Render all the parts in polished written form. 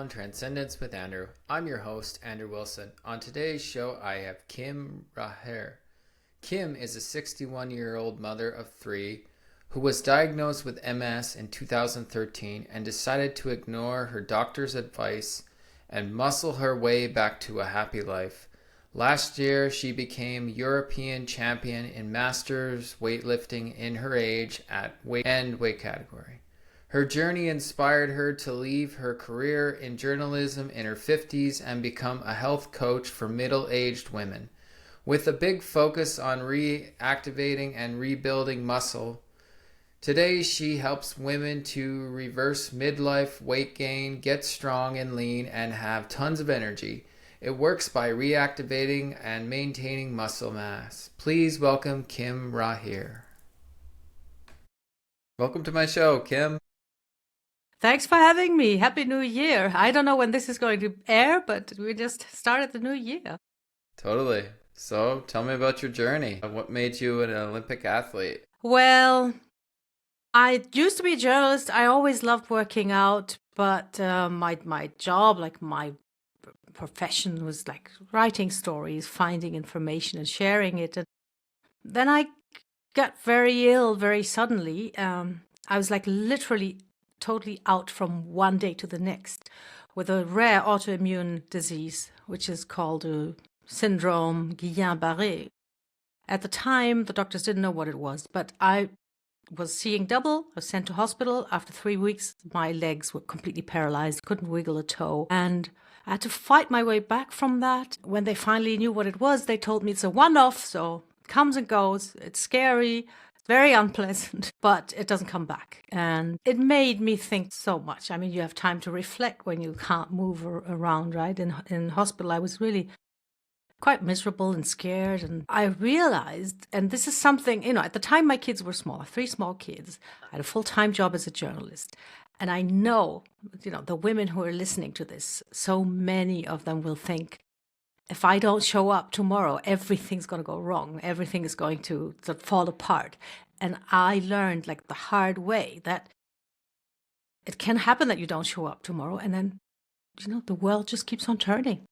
on Transcendence with Andrew. I'm your host, Andrew Wilson. On today's show, I have Kim Rahir. Kim is a 61-year-old mother of three who was diagnosed with MS in 2013 and decided to ignore her doctor's advice and muscle her way back to a happy life. Last year, she became European champion in masters weightlifting in her age at weight category. Her journey inspired her to leave her career in journalism in her 50s and become a health coach for middle-aged women. With a big focus on reactivating and rebuilding muscle, today she helps women to reverse midlife weight gain, get strong and lean, and have tons of energy. It works by reactivating and maintaining muscle mass. Please welcome Kim Rahir. Welcome to my show, Kim. Thanks for having me. Happy New Year. I don't know when this is going to air, but we just started the new year. Totally. So tell me about your journey. What made you an Olympic athlete? Well, I used to be a journalist. I always loved working out, but my job, like my profession, was like writing stories, finding information and sharing it. And then I got very ill very suddenly. I was like literally totally out from one day to the next with a rare autoimmune disease, which is called a syndrome Guillain-Barré. At the time, the doctors didn't know what it was, but I was seeing double. I was sent to hospital. After 3 weeks, my legs were completely paralyzed, couldn't wiggle a toe. And I had to fight my way back from that. When they finally knew what it was, they told me it's a one-off, so it comes and goes. It's scary, very unpleasant, but it doesn't come back. And it made me think so much. I mean, you have time to reflect when you can't move around, right? In hospital, I was really quite miserable and scared. And I realized, and this is something, at the time my kids were small, 3 small kids. I had a full-time job as a journalist. And I know, the women who are listening to this, so many of them will think, if I don't show up tomorrow, everything's going to go wrong. Everything is going to fall apart. And I learned like the hard way that it can happen that you don't show up tomorrow. And then, the world just keeps on turning.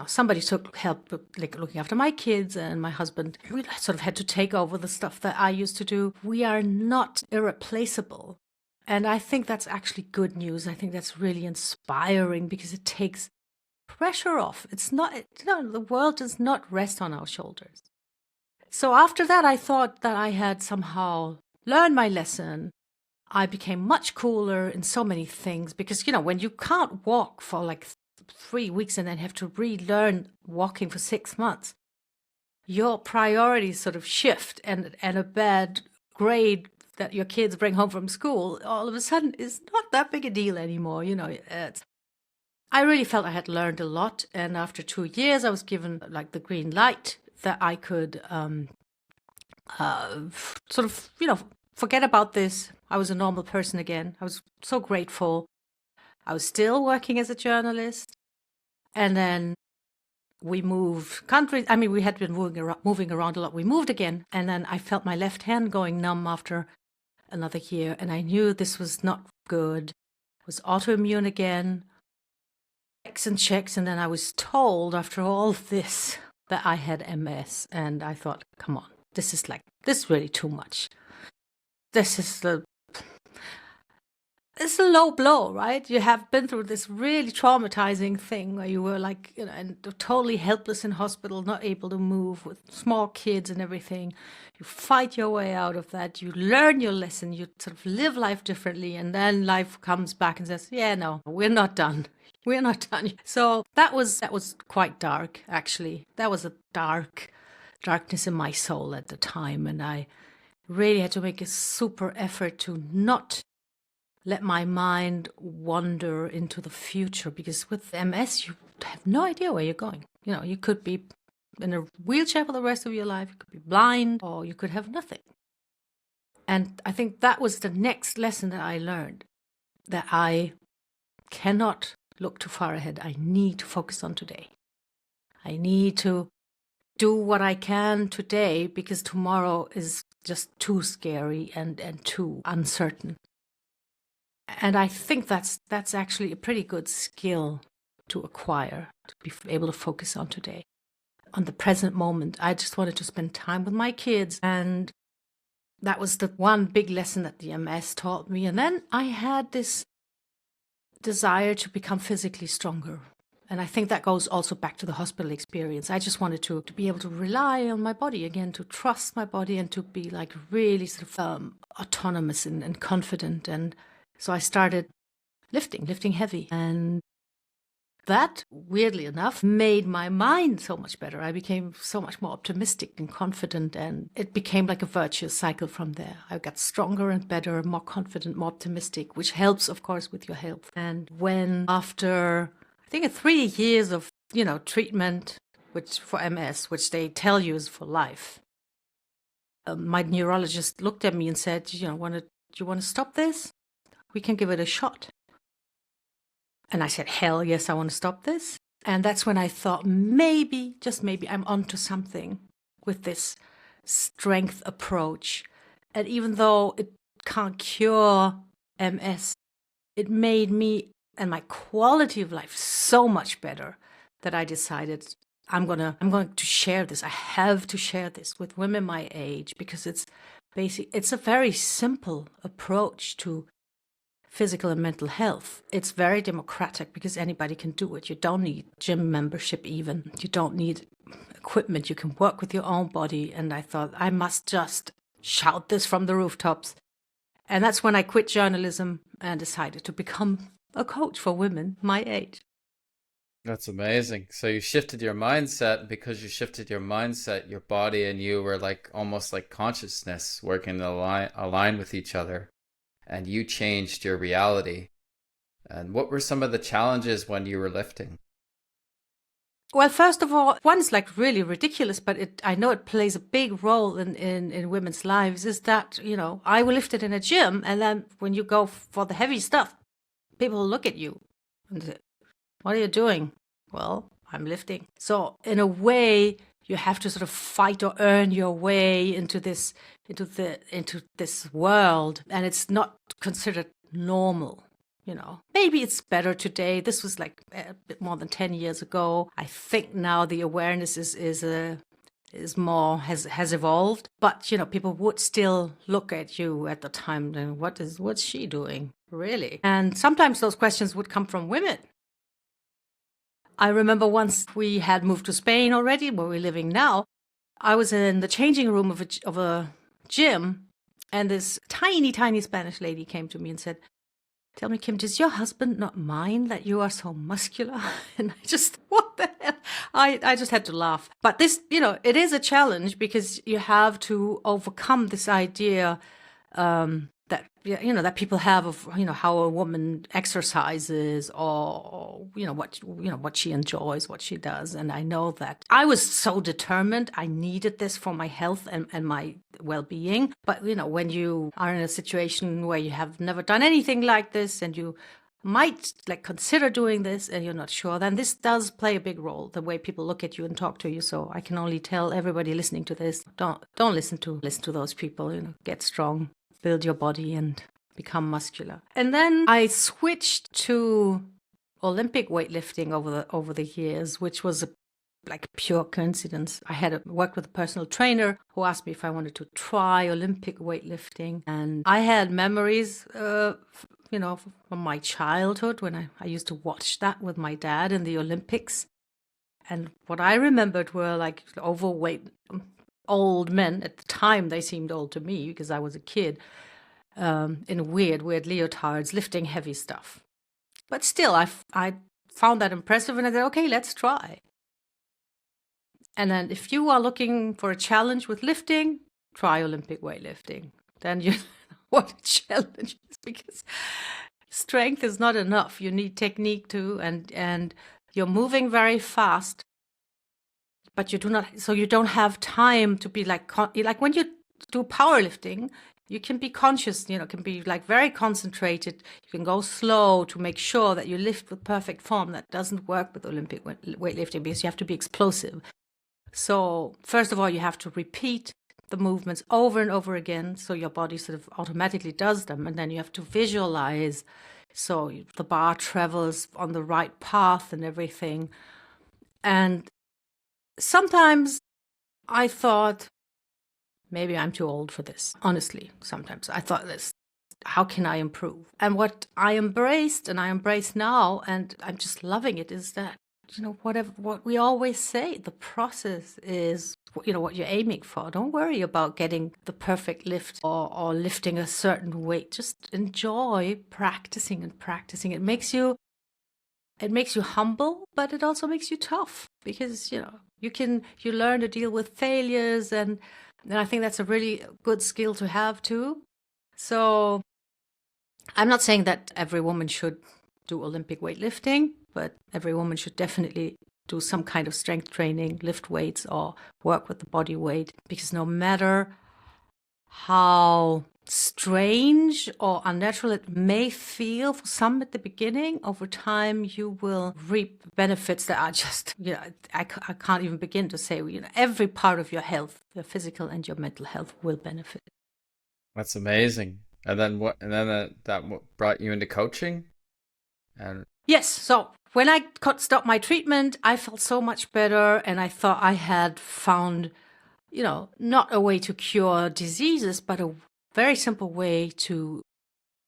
Somebody took help like looking after my kids, and my husband, we sort of had to take over the stuff that I used to do. We are not irreplaceable. And I think that's actually good news. I think that's really inspiring because it takes pressure off. It's not, the world does not rest on our shoulders. So after that, I thought that I had somehow learned my lesson. I became much cooler in so many things because, when you can't walk for like 3 weeks and then have to relearn walking for 6 months, your priorities sort of shift, and a bad grade that your kids bring home from school all of a sudden is not that big a deal anymore. I really felt I had learned a lot, and after 2 years, I was given like the green light that I could forget about this. I was a normal person again. I was so grateful. I was still working as a journalist, and then we moved countries. I mean, we had been moving around a lot. We moved again, and then I felt my left hand going numb after another year, and I knew this was not good. It was autoimmune again. Checks, and then I was told after all of this that I had MS, and I thought, come on, this is really too much. It's a low blow, right? You have been through this really traumatizing thing where you were like, and totally helpless in hospital, not able to move with small kids and everything. You fight your way out of that. You learn your lesson. You sort of live life differently, and then life comes back and says, yeah, no, we're not done. We're not done. So that was quite dark, actually. That was a darkness in my soul at the time. And I really had to make a super effort to not let my mind wander into the future, because with MS, you have no idea where you're going. You could be in a wheelchair for the rest of your life. You could be blind, or you could have nothing. And I think that was the next lesson that I learned, that I cannot look too far ahead. I need to focus on today. I need to do what I can today, because tomorrow is just too scary and too uncertain. And I think that's actually a pretty good skill to acquire, to be able to focus on today, on the present moment. I just wanted to spend time with my kids, and that was the one big lesson that the MS taught me. And then I had this desire to become physically stronger. And I think that goes also back to the hospital experience. I just wanted to be able to rely on my body again, to trust my body, and to be like really sort of autonomous and confident. And so I started lifting heavy. And that, weirdly enough, made my mind so much better. I became so much more optimistic and confident, and it became like a virtuous cycle from there. I got stronger and better, more confident, more optimistic, which helps, of course, with your health. And when after, I think, 3 years of, treatment, which for MS, which they tell you is for life, my neurologist looked at me and said, do you want to stop this? We can give it a shot. And I said, hell yes, I want to stop this. And that's when I thought, maybe, just maybe, I'm onto something with this strength approach. And even though it can't cure MS, it made me and my quality of life so much better that I decided I'm going to share this. I have to share this with women my age, because it's a very simple approach to physical and mental health. It's very democratic because anybody can do it. You don't need gym membership even. You don't need equipment. You can work with your own body. And I thought, I must just shout this from the rooftops. And that's when I quit journalism and decided to become a coach for women my age. That's amazing. So you shifted your mindset, and because you shifted your mindset, your body and you were like almost like consciousness working align with each other. And you changed your reality. And what were some of the challenges when you were lifting? Well, first of all, one's like really ridiculous, but I know it plays a big role in women's lives, is that, I will lift it in a gym, and then when you go for the heavy stuff, people will look at you and say, what are you doing? Well, I'm lifting. So in a way, you have to sort of fight or earn your way into this world, and it's not considered normal. Maybe it's better today. This was like a bit more than 10 years ago. I think now the awareness is more has evolved, but people would still look at you at the time and what's she doing really? And sometimes those questions would come from women. I remember once we had moved to Spain already, where we're living now. I was in the changing room of a gym, and this tiny Spanish lady came to me and said, tell me, Kim, does your husband not mind that you are so muscular? And I just, what the hell? I just had to laugh. But this, it is a challenge, because you have to overcome this idea that people have of how a woman exercises, or what she enjoys, what she does. And I know that I was so determined. I needed this for my health and my well-being. But when you are in a situation where you have never done anything like this, and you might consider doing this and you're not sure, then this does play a big role, the way people look at you and talk to you. So I can only tell everybody listening to this, don't listen to those people. Get strong, build your body, and become muscular. And then I switched to Olympic weightlifting over the years, which was a pure coincidence. I had worked with a personal trainer who asked me if I wanted to try Olympic weightlifting, and I had memories from my childhood when I used to watch that with my dad in the Olympics. And what I remembered were overweight old men. At the time, they seemed old to me because I was a kid, in weird leotards, lifting heavy stuff. But still, I found that impressive, and I said, okay, let's try. And then if you are looking for a challenge with lifting, try Olympic weightlifting. Then you what a challenge, because strength is not enough. You need technique too, and you're moving very fast, but you don't have time to be like when you do powerlifting, you can be conscious, can be very concentrated. You can go slow to make sure that you lift with perfect form. That doesn't work with Olympic weightlifting, because you have to be explosive. So first of all, you have to repeat. the movements over and over again, so your body sort of automatically does them, and then you have to visualize so the bar travels on the right path and everything. And sometimes I thought, maybe I'm too old for this. Honestly, sometimes I thought this, how can I improve? And what I embraced, and I embrace now, and I'm just loving it, is that, what we always say, the process is, what you're aiming for. Don't worry about getting the perfect lift or lifting a certain weight. Just enjoy practicing and practicing. It makes you humble, but it also makes you tough, because, you learn to deal with failures, and I think that's a really good skill to have too. So I'm not saying that every woman should do Olympic weightlifting, but every woman should definitely do some kind of strength training, lift weights, or work with the body weight, because no matter how strange or unnatural it may feel for some at the beginning, over time you will reap benefits that are just, I can't even begin to say. Every part of your health, your physical and your mental health, will benefit. That's amazing. And then what? And then that brought you into coaching? And yes, so when I stopped my treatment, I felt so much better, and I thought I had found, not a way to cure diseases, but a very simple way to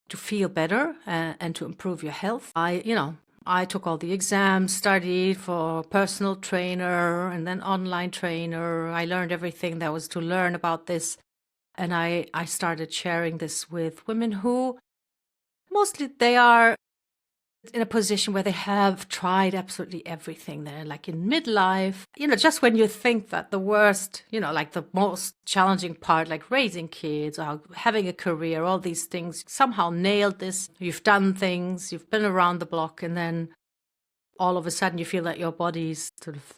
feel better and to improve your health. I took all the exams, studied for personal trainer and then online trainer. I learned everything there was to learn about this. And I started sharing this with women who mostly they are in a position where they have tried absolutely everything. They're like in midlife, just when you think that the worst, like the most challenging part, like raising kids or having a career, all these things, somehow nailed this. You've done things, you've been around the block, and then all of a sudden you feel that your body's sort of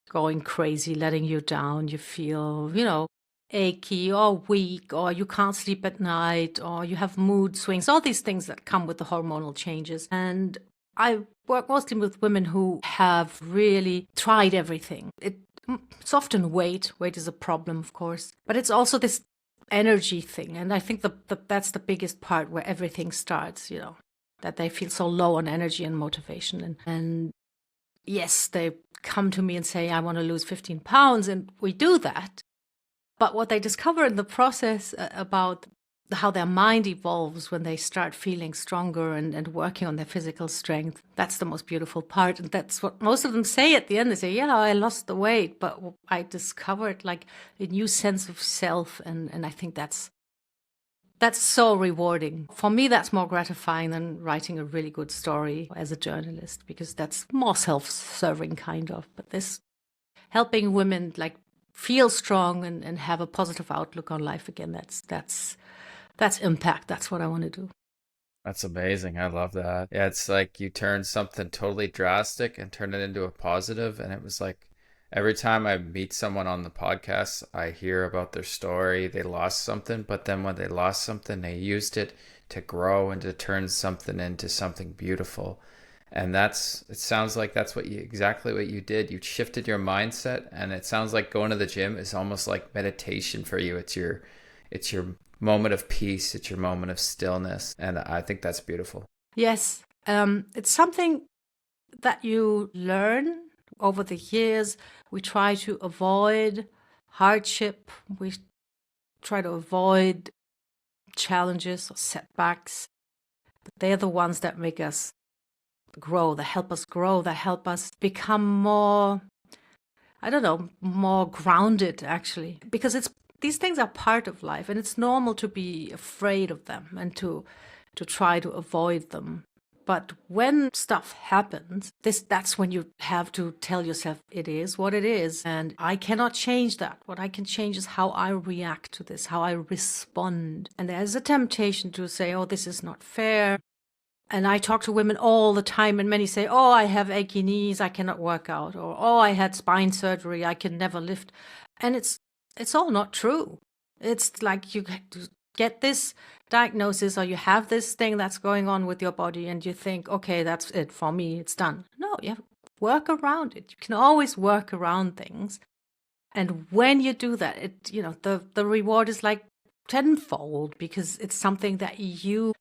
going crazy, letting you down. You feel, achy or weak, or you can't sleep at night, or you have mood swings, all these things that come with the hormonal changes. And I work mostly with women who have really tried everything. It's often weight. Weight is a problem, of course, but it's also this energy thing. And I think that's the biggest part where everything starts, that they feel so low on energy and motivation. And yes, they come to me and say, I want to lose 15 pounds. And we do that. But what they discover in the process about how their mind evolves when they start feeling stronger and working on their physical strength, that's the most beautiful part. And that's what most of them say at the end. They say, yeah, I lost the weight, but I discovered like a new sense of self. And I think that's so rewarding. For me, that's more gratifying than writing a really good story as a journalist, because that's more self-serving kind of. But this helping women like feel strong and have a positive outlook on life again, that's impact. That's what I want to do. that's amazing. I love that. Yeah, it's like you turn something totally drastic and turn it into a positive. And it was like every time I meet someone on the podcast, I hear about their story. They lost something, but then when they lost something, they used it to grow and to turn something into something beautiful. And it sounds like that's exactly what you did. You shifted your mindset, and it sounds like going to the gym is almost like meditation for you. It's your moment of peace. It's your moment of stillness. And I think that's beautiful. Yes. It's something that you learn over the years. We try to avoid hardship. We try to avoid challenges or setbacks. But they're the ones that make us grow, that help us become more, more grounded, actually, because these things are part of life, and it's normal to be afraid of them and to try to avoid them. But when stuff happens, that's when you have to tell yourself it is what it is, and I cannot change that. What I can change is how I react to this, how I respond. And there's a temptation to say, oh, this is not fair. And I talk to women all the time, and many say, oh, I have achy knees, I cannot work out, or oh, I had spine surgery, I can never lift. And it's all not true. It's like you get this diagnosis, or you have this thing that's going on with your body, and you think, okay, that's it for me, it's done. No, you have to work around it. You can always work around things. And when you do that, the reward is like tenfold, because it's something that you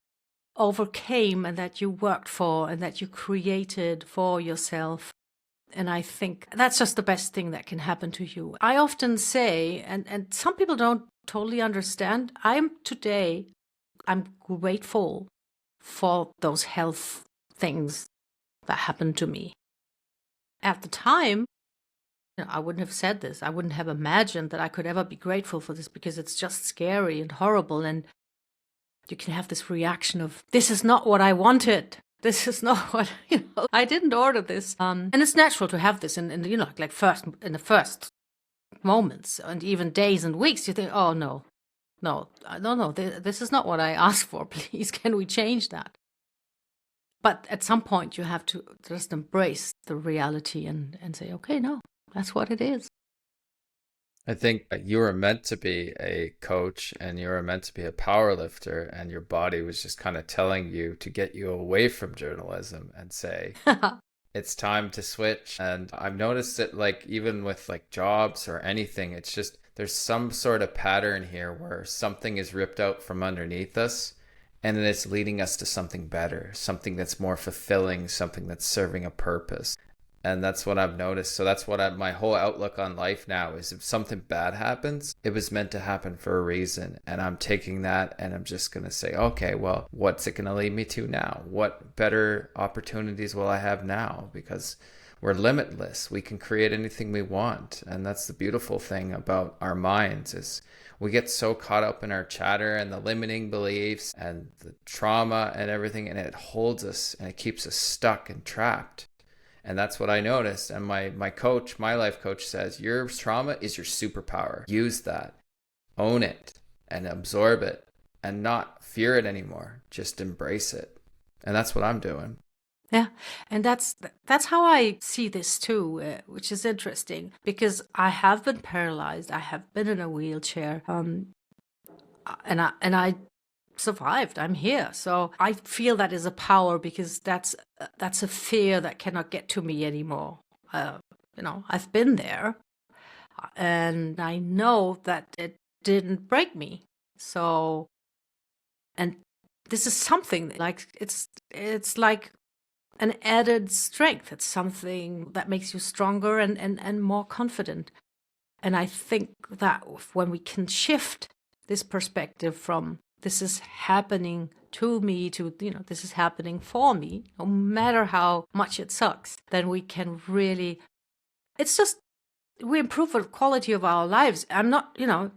overcame and that you worked for and that you created for yourself. And I think that's just the best thing that can happen to you. I often say, and some people don't totally understand, I'm grateful for those health things that happened to me. At the time, I wouldn't have said this. I wouldn't have imagined that I could ever be grateful for this, because it's just scary and horrible. And you can have this reaction of, this is not what I wanted. This is not what, I didn't order this. And it's natural to have this in the first moments and even days and weeks. You think, oh, no, this is not what I asked for. Please, can we change that? But at some point, you have to just embrace the reality and say, okay, no, that's what it is. I think you were meant to be a coach and you were meant to be a power lifter, and your body was just kind of telling you to get you away from journalism and say, it's time to switch. And I've noticed it, like, even with like jobs or anything, it's just there's some sort of pattern here where something is ripped out from underneath us and then it's leading us to something better, something that's more fulfilling, something that's serving a purpose. And that's what I've noticed. So that's what my whole outlook on life now is, if something bad happens, it was meant to happen for a reason. And I'm taking that and I'm just going to say, okay, well, what's it going to lead me to now? What better opportunities will I have now? Because we're limitless. We can create anything we want. And that's the beautiful thing about our minds, is we get so caught up in our chatter and the limiting beliefs and the trauma and everything, and it holds us and it keeps us stuck and trapped. And that's what I noticed. And my coach, my life coach, says, your trauma is your superpower. Use that, own it, and absorb it, and not fear it anymore. Just embrace it. And that's what I'm doing. Yeah, and that's how I see this too, which is interesting, because I have been paralyzed. I have been in a wheelchair, and I survived. I'm here, so I feel that is a power, because that's a fear that cannot get to me anymore. I've been there, and I know that it didn't break me. So, and this is something like it's like an added strength. It's something that makes you stronger and more confident. And I think that when we can shift this perspective from, this is happening to me, to, this is happening for me, no matter how much it sucks, then we can really, we improve the quality of our lives.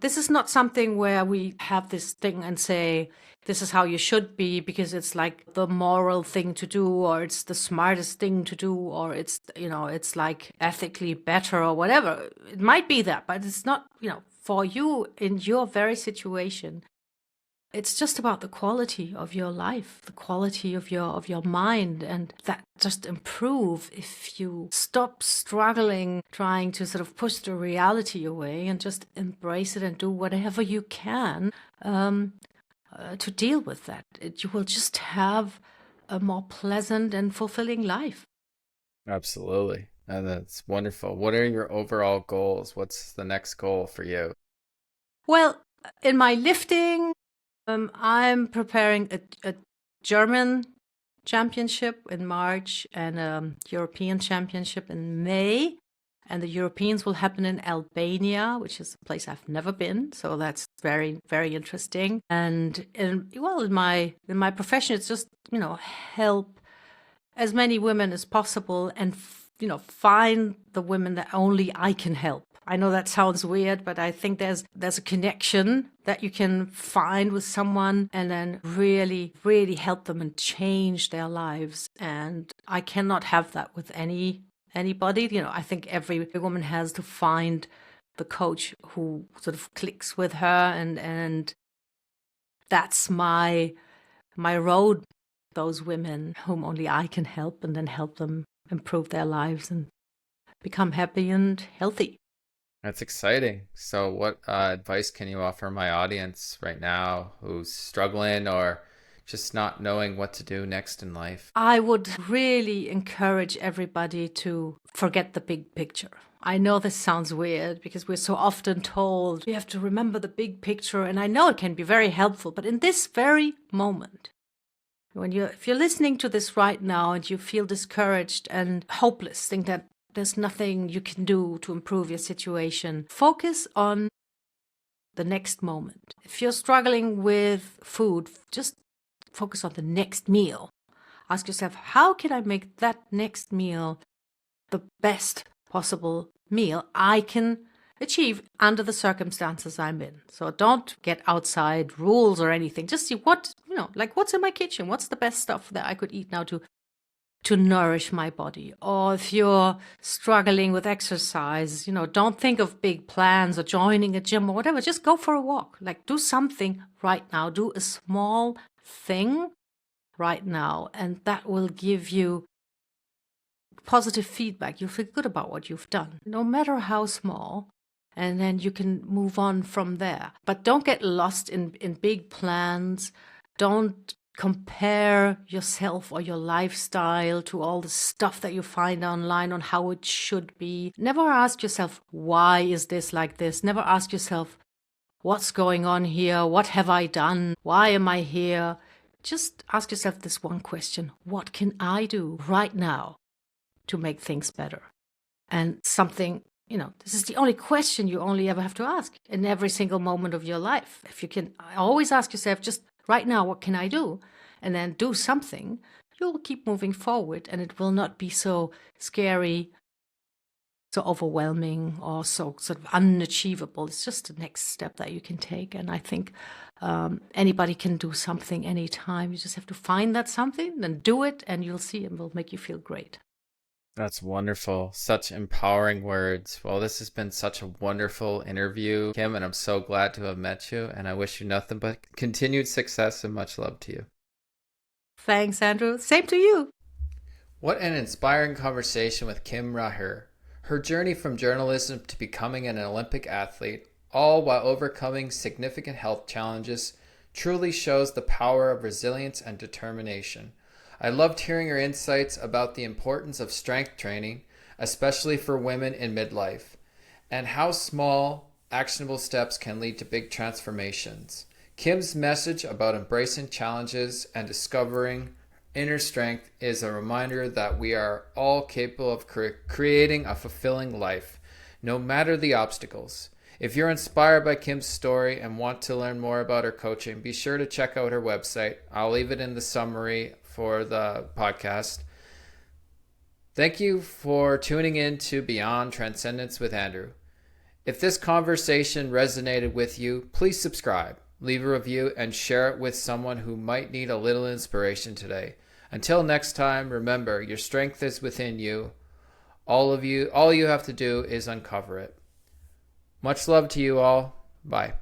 This is not something where we have this thing and say, this is how you should be, because it's like the moral thing to do, or it's the smartest thing to do, or it's like ethically better or whatever. It might be that, but it's not, for you in your very situation. It's just about the quality of your life, the quality of your mind, and that just improve if you stop struggling, trying to sort of push the reality away, and just embrace it and do whatever you can to deal with that. You will just have a more pleasant and fulfilling life. Absolutely. And that's wonderful. What are your overall goals? What's the next goal for you? Well, in my lifting, I'm preparing a German championship in March and a European championship in May. And the Europeans will happen in Albania, which is a place I've never been. So that's very, very interesting. And in my profession, it's just, help as many women as possible and, find the women that only I can help. I know that sounds weird, but I think there's a connection that you can find with someone and then really, really help them and change their lives. And I cannot have that with anybody. I think every woman has to find the coach who sort of clicks with her, and that's my road. Those women whom only I can help, and then help them improve their lives and become happy and healthy. That's exciting. So what advice can you offer my audience right now who's struggling or just not knowing what to do next in life? I would really encourage everybody to forget the big picture. I know this sounds weird because we're so often told we have to remember the big picture, and I know it can be very helpful, but in this very moment, if you're listening to this right now and you feel discouraged and hopeless, think that there's nothing you can do to improve your situation, focus on the next moment. If you're struggling with food, just focus on the next meal. Ask yourself, how can I make that next meal the best possible meal I can achieve under the circumstances I'm in? So don't get outside rules or anything. Just see what's in my kitchen? What's the best stuff that I could eat now to nourish my body? Or if you're struggling with exercise, don't think of big plans or joining a gym or whatever. Just go for a walk. Like, do something right now. Do a small thing right now, and that will give you positive feedback. You'll feel good about what you've done, no matter how small, and then you can move on from there. But don't get lost in big plans. Don't compare yourself or your lifestyle to all the stuff that you find online on how it should be. Never ask yourself, why is this like this? Never ask yourself, what's going on here? What have I done? Why am I here? Just ask yourself this one question: what can I do right now to make things better? And something, this is the only question you only ever have to ask in every single moment of your life. If you can always ask yourself, just right now, what can I do? And then do something, you'll keep moving forward, and it will not be so scary, so overwhelming, or so sort of unachievable. It's just the next step that you can take. And I think anybody can do something anytime. You just have to find that something, then do it, and you'll see it will make you feel great. That's wonderful. Such empowering words. Well, this has been such a wonderful interview, Kim, and I'm so glad to have met you. And I wish you nothing but continued success and much love to you. Thanks, Andrew. Same to you. What an inspiring conversation with Kim Rahir. Her journey from journalism to becoming an Olympic athlete, all while overcoming significant health challenges, truly shows the power of resilience and determination. I loved hearing her insights about the importance of strength training, especially for women in midlife, and how small, actionable steps can lead to big transformations. Kim's message about embracing challenges and discovering inner strength is a reminder that we are all capable of creating a fulfilling life, no matter the obstacles. If you're inspired by Kim's story and want to learn more about her coaching, be sure to check out her website. I'll leave it in the summary for the podcast. Thank you for tuning in to Beyond Transcendence with Andrew. If this conversation resonated with you, please subscribe, leave a review, and share it with someone who might need a little inspiration today. Until next time, remember, your strength is within you. All you have to do is uncover it. Much love to you all. Bye.